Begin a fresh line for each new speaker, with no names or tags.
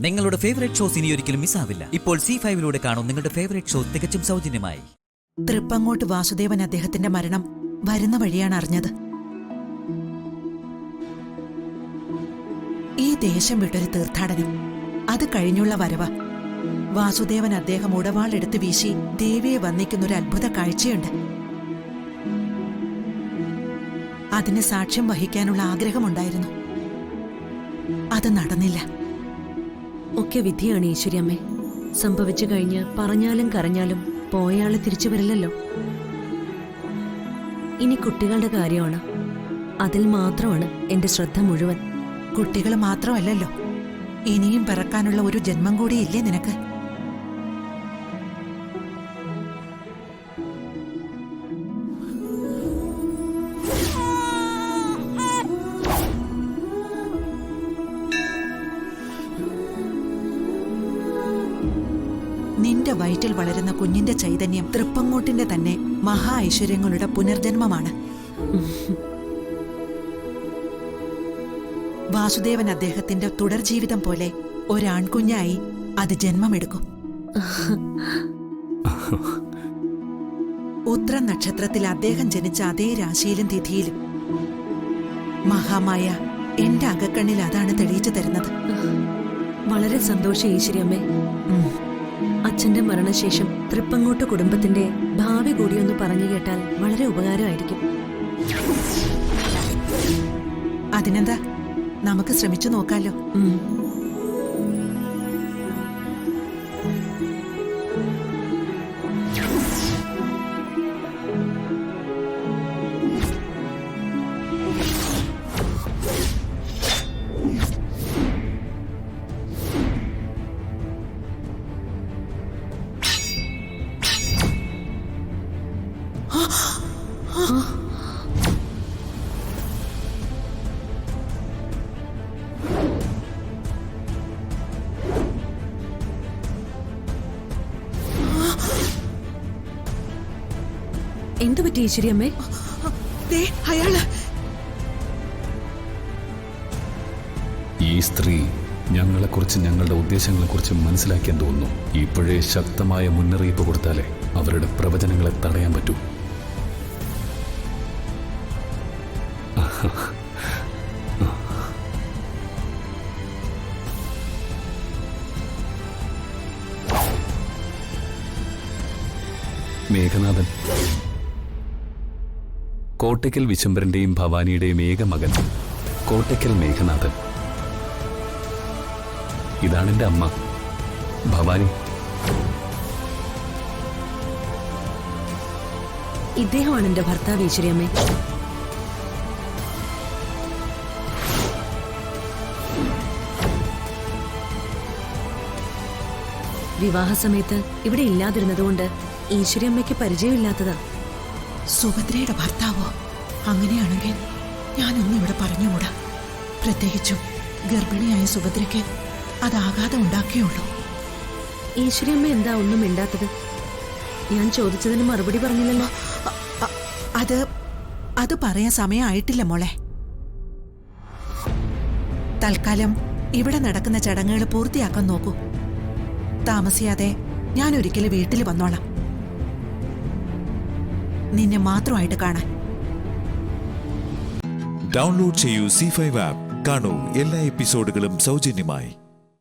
നിങ്ങളുടെ favourite shows ഇനി ഒരിക്കലും മിസ്സാവില്ല. ഇപ്പോൾ C5 കാണും നിങ്ങളുടെ ഫേവറേറ്റ് ഷോ തികച്ചും സൗജന്യമായി.
തൃപ്പങ്ങോട്ട് വാസുദേവൻ അദ്ദേഹത്തിന്റെ മരണം വരുന്ന വഴിയാണ് അറിഞ്ഞത്. ഈ ദേശം വിട്ടൊരു തീർത്ഥാടനം, അത് കഴിഞ്ഞുള്ള വരവ്. വാസുദേവൻ അദ്ദേഹം ഉടവാളെടുത്ത് വീശി ദേവിയെ വന്ദിക്കുന്നൊരു അത്ഭുത കാഴ്ചയുണ്ട്. അതിന് സാക്ഷ്യം വഹിക്കാനുള്ള ആഗ്രഹമുണ്ടായിരുന്നു. അത് നടന്നില്ല.
ഒക്കെ വിധിയാണ് ഈശ്വരിയമ്മേ. സംഭവിച്ചു കഴിഞ്ഞ് പറഞ്ഞാലും കരഞ്ഞാലും പോയാള് തിരിച്ചു വരില്ലല്ലോ. ഇനി കുട്ടികളുടെ കാര്യമാണ്, അതിൽ മാത്രമാണ് എന്റെ ശ്രദ്ധ മുഴുവൻ.
കുട്ടികൾ മാത്രമല്ലല്ലോ, ഇനിയും പിറക്കാനുള്ള ഒരു ജന്മം കൂടിയില്ലേ നിനക്ക്? നിന്റെ വയറ്റിൽ വളരുന്ന കുഞ്ഞിന്റെ ചൈതന്യം തൃപ്പങ്ങോട്ടിന്റെ തന്നെ മഹാ ഐശ്വര്യങ്ങളുടെ പുനർജന്മമാണ്. വാസുദേവൻ അദ്ദേഹത്തിന്റെ തുടർജീവിതം പോലെ ഒരാൺകുഞ്ഞായി അത് ജന്മമെടുക്കും. ഉത്ര നക്ഷത്രത്തിൽ അദ്ദേഹം ജനിച്ച അതേ രാശിയിലും തിഥിയിലും മഹാമായ എന്റെ അകക്കണ്ണിൽ അതാണ് തെളിയിച്ചു തരുന്നത്.
വളരെ സന്തോഷം ഈശ്വരിയമ്മേ. അച്ഛന്റെ മരണശേഷം തൃപ്പങ്ങോട്ട് കുടുംബത്തിന്റെ ഭാവി കൂടിയൊന്ന് പറഞ്ഞു കേട്ടാൽ വളരെ ഉപകാരമായിരിക്കും.
അതിനെന്താ, നമുക്ക് ശ്രമിച്ചു നോക്കാലോ.
എന്തു പറ്റി ഈശ്വരിയമ്മേ?
അയാള്
ഈ സ്ത്രീ ഞങ്ങളെക്കുറിച്ച് ഞങ്ങളുടെ ഉദ്ദേശങ്ങളെക്കുറിച്ച് മനസ്സിലാക്കിയെന്ന് തോന്നുന്നു. ഇപ്പോഴേ ശക്തമായ മുന്നറിയിപ്പ് കൊടുത്താലേ അവരുടെ പ്രവചനങ്ങളെ തടയാൻ പറ്റൂ. മേഘനാഥൻ, കോട്ടയ്ക്കൽ വിശംബരന്റെയും ഭവാനിയുടെയും ഏക മകൻ കോട്ടയ്ക്കൽ മേഘനാഥൻ. ഇതാണെന്റെ അമ്മ ഭവാനി.
ഇദ്ദേഹമാണ് എന്റെ ഭർത്താവ് ഈശ്വരിയമ്മേ. വിവാഹസമയത്ത് ഇവിടെ ഇല്ലാതിരുന്നതുകൊണ്ട് ഈശ്വരിയമ്മയ്ക്ക് പരിചയമില്ലാത്തതാ.
സുഭദ്രയുടെ ഭർത്താവോ? അങ്ങനെയാണെങ്കിൽ ഞാനൊന്നും ഇവിടെ പറഞ്ഞുകൂടാ. പ്രത്യേകിച്ചും ഗർഭിണിയായ സുഭദ്രയ്ക്ക് അത് ആഘാതം ഉണ്ടാക്കിയുള്ളൂ.
ഈശ്വരിയമ്മ എന്താ ഒന്നും മിണ്ടാത്തത്? ഞാൻ ചോദിച്ചതിന് മറുപടി പറഞ്ഞില്ലല്ലോ.
അത് പറയാൻ സമയമായിട്ടില്ല മോളെ. തൽക്കാലം ഇവിടെ നടക്കുന്ന ചടങ്ങുകൾ പൂർത്തിയാക്കാൻ നോക്കൂ. താമസിയാതെ ഞാൻ ഒരിക്കലും വീട്ടിൽ വന്നോളാം, നിന്നെ മാത്രമായിട്ട് കാണാൻ.
ഡൗൺലോഡ് ചെയ്യൂ C5 ആപ്പ്. കാണൂ എല്ലാ എപ്പിസോഡുകളും സൗജന്യമായി.